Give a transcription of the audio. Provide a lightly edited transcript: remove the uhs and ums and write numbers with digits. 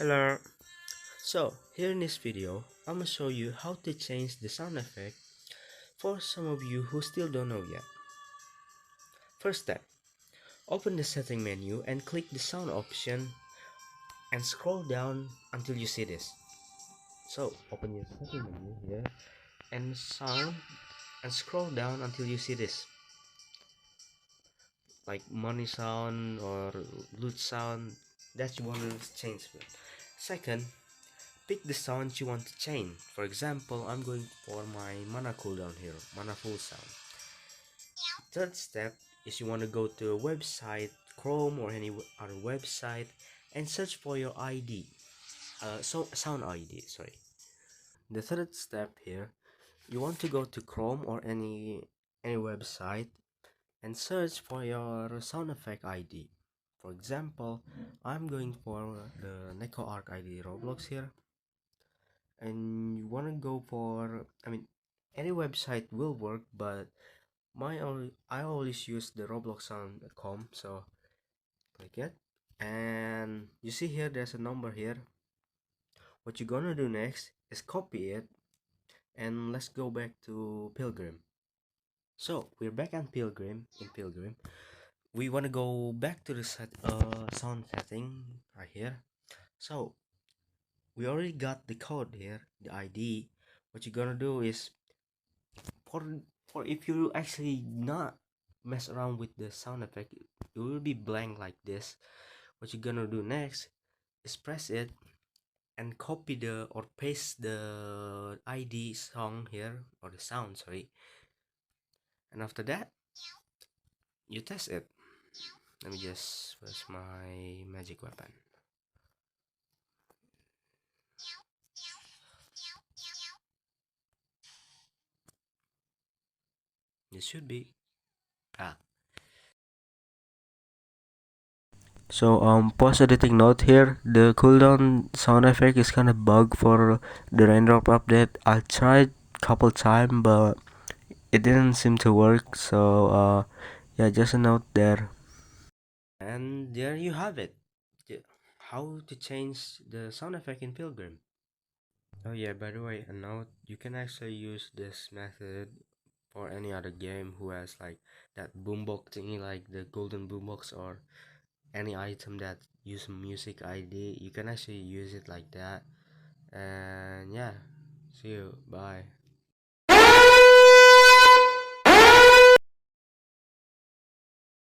Hello. So here in this video, I'm gonna show you how to change the sound effect for some of you who still don't know yet. First step, open the setting menu and click the sound option and scroll down until you see this. So open your setting menu here and sound and scroll down until you see this, like money sound or lute sound that you want to change with. Second, pick the sound you want to change. For example, I'm going for my mana cooldown here, mana full sound. Third step is you want to go to a website, Chrome or any other website, and search for your ID, sound ID. Sorry. The third step here, you want to go to Chrome or any website and search for your sound effect ID. For example, I'm going for the Neko Arc ID Roblox here, and you want to go for, any website will work, but I always use the robloxsound.com. So click it, and you see here there's a number here. What you're gonna do next is copy it, and let's go back to Pilgrim. So we're back on Pilgrim. We want to go back to the sound setting right here. So we already got the code here, the ID. What you're gonna do is, for if you actually not mess around with the sound effect, it will be blank like this. What you're gonna do next is press it and copy the or paste the ID song here, or the sound, sorry. And after that, you test it. Let me just press my magic weapon. This should be So pause editing note here. The cooldown sound effect is kind of bug for the raindrop update. I tried couple time, but it didn't seem to work. So yeah, just a note there. And there you have it. How to change the sound effect in Pilgrim. Oh yeah, by the way, a note, you can actually use this method for any other game who has like that boombox thingy, like the golden boombox, or any item that use music ID. You can actually use it like that. And yeah, see you, bye.